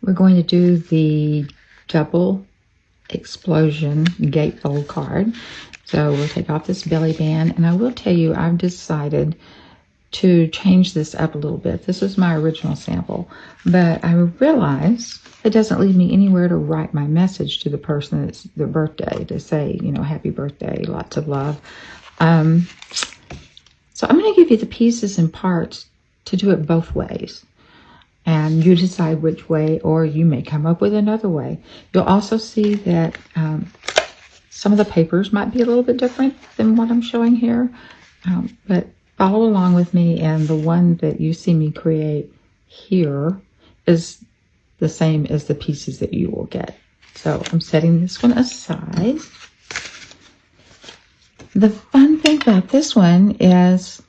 We're going to do the Double Explosion gatefold card. So we'll take off this belly band, and I will tell you I've decided to change this up a little bit. This was my original sample, but I realized it doesn't leave me anywhere to write my message to the person that's their birthday, to say, you know, happy birthday, lots of love. So I'm going to give you the pieces and parts to do it both ways. And you decide which way, or you may come up with another way. You'll also see that some of the papers might be a little bit different than what I'm showing here. But follow along with me, and the one that you see me create here is the same as the pieces that you will get. So I'm setting this one aside. The fun thing about this one is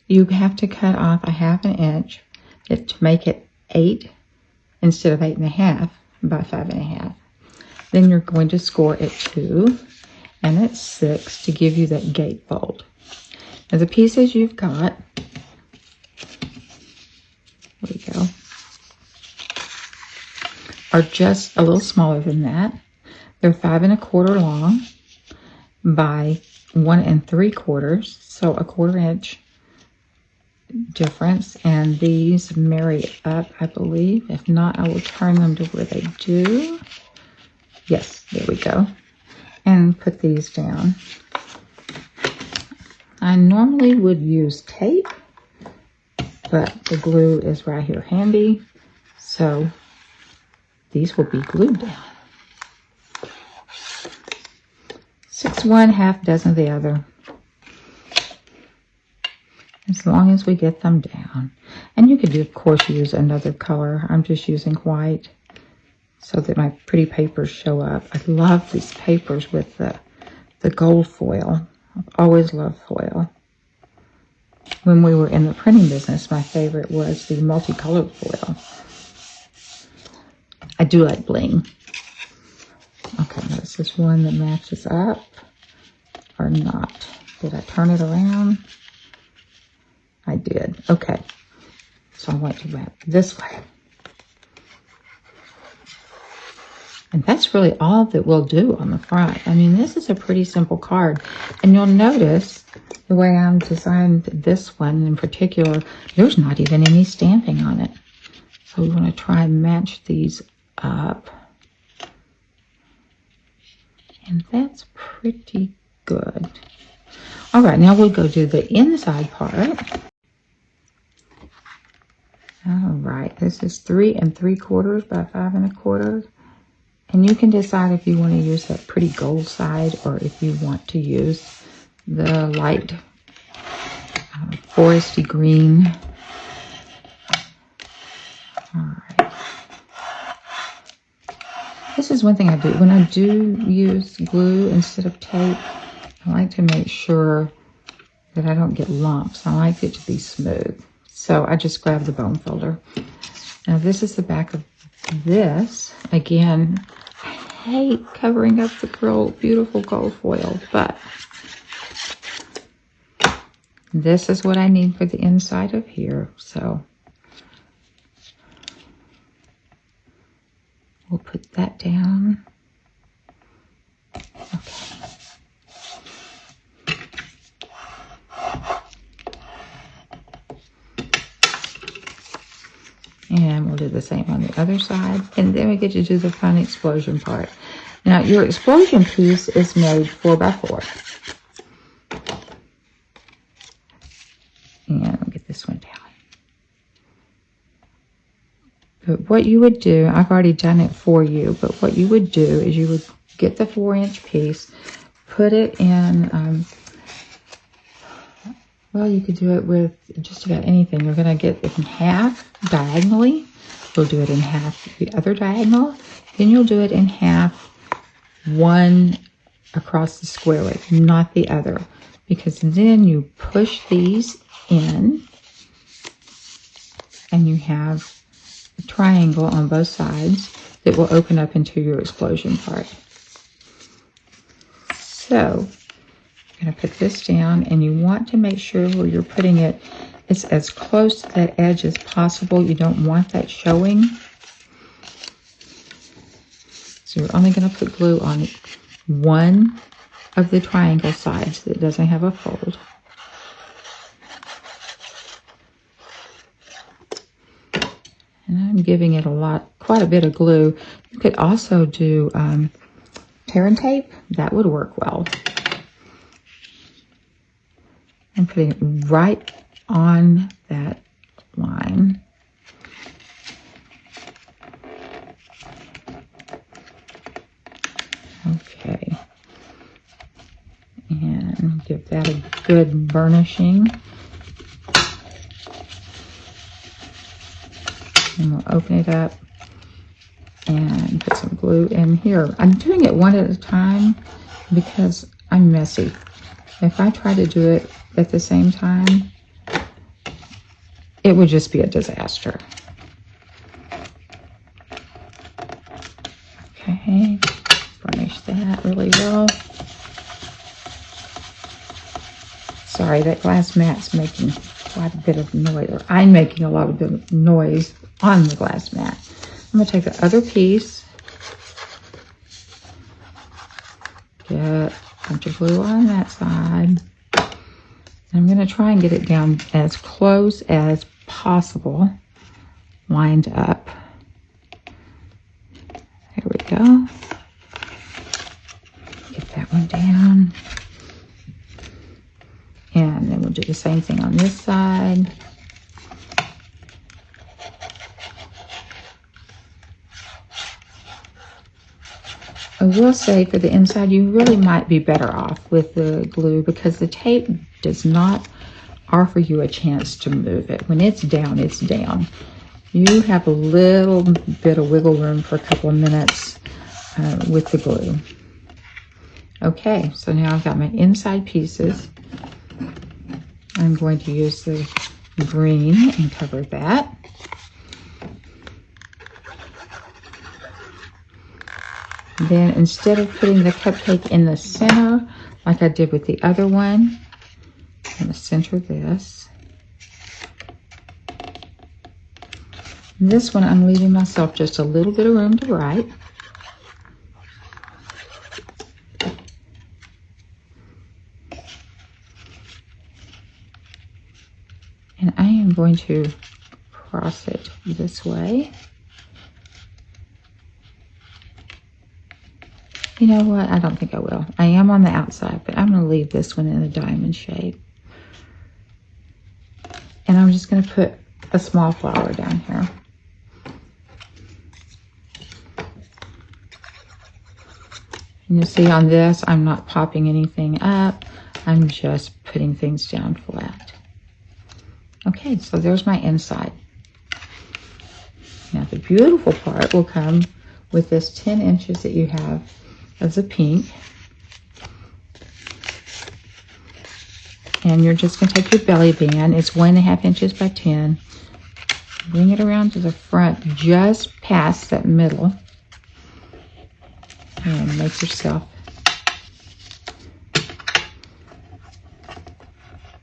you have to cut off a 1/2 inch to make it 8 instead of 8.5 by 5.5. Then you're going to score at 2 and at 6 to give you that gatefold. Now the pieces you've got, there we go, are just a little smaller than that. They're 5 1/4 long by 1 3/4, so a 1/4 inch difference, and these marry up, I believe. If not, I will turn them to where they do. Yes, there we go. And put these down. I normally would use tape, but the glue is right here handy, so these will be glued down. 6 one, 1/2 dozen the other. As long as we get them down. And you could, of course, use another color. I'm just using white so that my pretty papers show up. I love these papers with the gold foil. I've always loved foil. When we were in the printing business, my favorite was the multicolored foil. I do like bling. Okay, this is one that matches up or not. Did I turn it around? I did. Okay. So I want to wrap this way. And that's really all that we'll do on the front. I mean, this is a pretty simple card. And you'll notice the way I'm designed this one in particular, there's not even any stamping on it. So we want to try and match these up. And that's pretty good. All right, now we'll go do the inside part. All right, this is 3 3/4 by 5 1/4. And you can decide if you want to use that pretty gold side or if you want to use the light foresty green. All right. This is one thing I do. When I do use glue instead of tape, I like to make sure that I don't get lumps. I like it to be smooth. So I just grab the bone folder. Now this is the back of this. Again, I hate covering up the beautiful gold foil, but this is what I need for the inside of here. So we'll put that down. Okay. And we'll do the same on the other side. And then we get to do the fun explosion part. Now, your explosion piece is made 4 by 4. And I'll get this one down. But what you would do, I've already done it for you, but what you would do is you would get the 4-inch piece, put it in, well, you could do it with just about anything. You're going to get it in half diagonally. You'll do it in half the other diagonal. Then you'll do it in half one across the square leg, not the other. Because then you push these in and you have a triangle on both sides that will open up into your explosion part. So I'm going to put this down, and you want to make sure where you're putting it is as close to that edge as possible. You don't want that showing. So you're only going to put glue on one of the triangle sides that doesn't have a fold. And I'm giving it quite a bit of glue. You could also do tear and tape. That would work well. I'm putting it right on that line. Okay. And give that a good burnishing. And we'll open it up and put some glue in here. I'm doing it one at a time because I'm messy. If I try to do it at the same time, it would just be a disaster. Okay, burnish that really well. Sorry, that glass mat's making quite a bit of noise, or I'm making a lot of noise on the glass mat. I'm going to take the other piece, get a bunch of glue on that side. I'm going to try and get it down as close as possible, lined up. There we go. Get that one down. And then we'll do the same thing on this side. I will say for the inside, you really might be better off with the glue because the tape does not offer you a chance to move it. When it's down, it's down. You have a little bit of wiggle room for a couple of minutes with the glue. Okay, so now I've got my inside pieces. I'm going to use the green and cover that. Then instead of putting the cupcake in the center, like I did with the other one, I'm going to center this. This one, I'm leaving myself just a little bit of room to write. And I am going to cross it this way. You know what? I don't think I will. I am on the outside, but I'm going to leave this one in a diamond shape. And I'm just going to put a small flower down here. And you'll see on this, I'm not popping anything up. I'm just putting things down flat. Okay, so there's my inside. Now the beautiful part will come with this 10 inches that you have of the pink. And you're just going to take your belly band. It's 1.5 inches by 10. Bring it around to the front, just past that middle. And make yourself,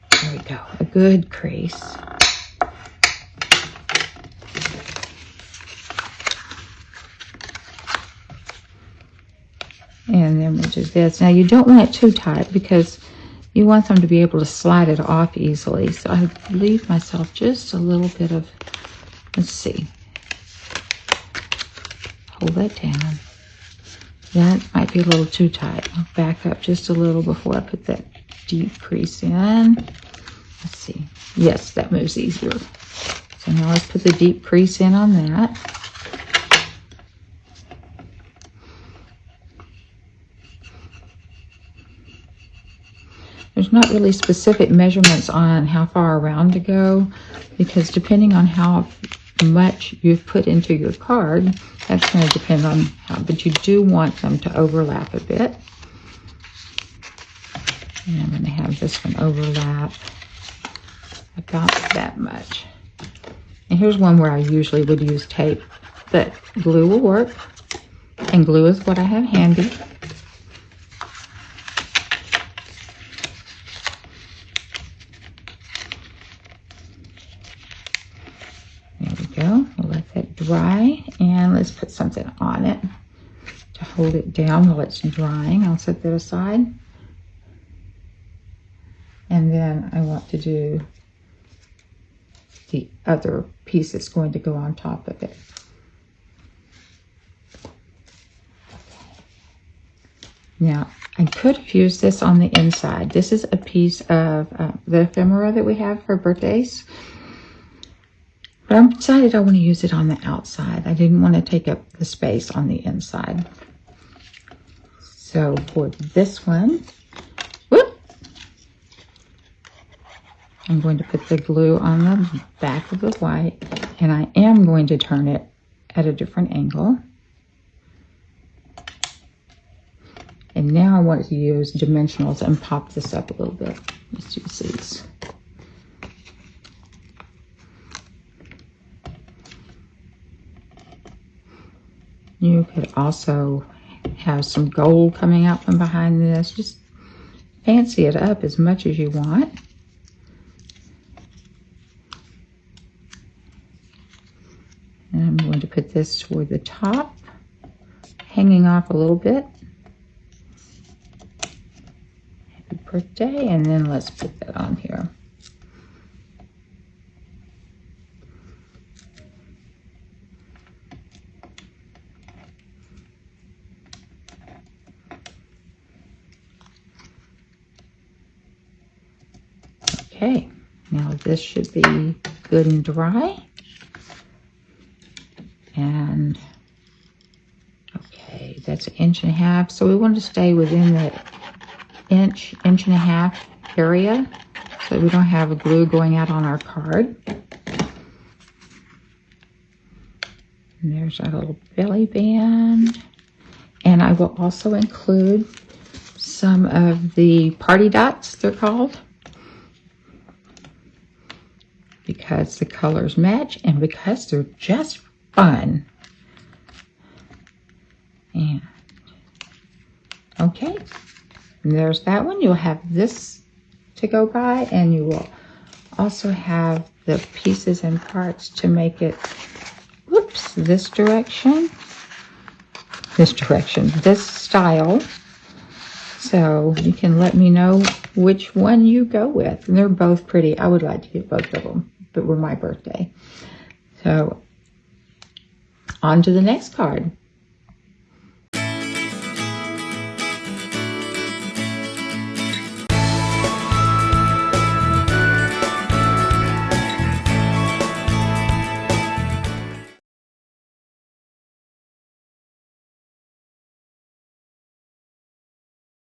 there we go, a good crease. And then we'll do this. Now you don't want it too tight because you want them to be able to slide it off easily. So I leave myself just a little bit of, let's see, hold that down. That might be a little too tight. I'll back up just a little before I put that deep crease in. Let's see. Yes, that moves easier. So now let's put the deep crease in on that. There's not really specific measurements on how far around to go because depending on how much you've put into your card, that's going to depend on how, but you do want them to overlap a bit. And I'm going to have this one overlap about that much. And here's one where I usually would use tape, but glue will work. And glue is what I have handy. There we go. We'll let that dry and let's put something on it to hold it down while it's drying. I'll set that aside. And then I want to do the other piece that's going to go on top of it. Now, I could have used this on the inside. This is a piece of the ephemera that we have for birthdays. But I decided I want to use it on the outside. I didn't want to take up the space on the inside. So for this one, whoop, I'm going to put the glue on the back of the white, and I am going to turn it at a different angle. And now I want to use dimensionals and pop this up a little bit. Let's use these. You could also have some gold coming out from behind this. Just fancy it up as much as you want. And I'm going to put this toward the top, hanging off a little bit. Happy birthday, and then let's put that on here. Okay, now this should be good and dry. And okay, that's 1.5 inches. So we want to stay within the inch and a half area so we don't have a glue going out on our card. And there's our little belly band. And I will also include some of the party dots, they're called, because the colors match and because they're just fun. And okay, and there's that one. You'll have this to go by, and you will also have the pieces and parts to make it, whoops, this direction, this style. So you can let me know which one you go with. And they're both pretty. I would like to get both of them, but were my birthday. So on to the next card.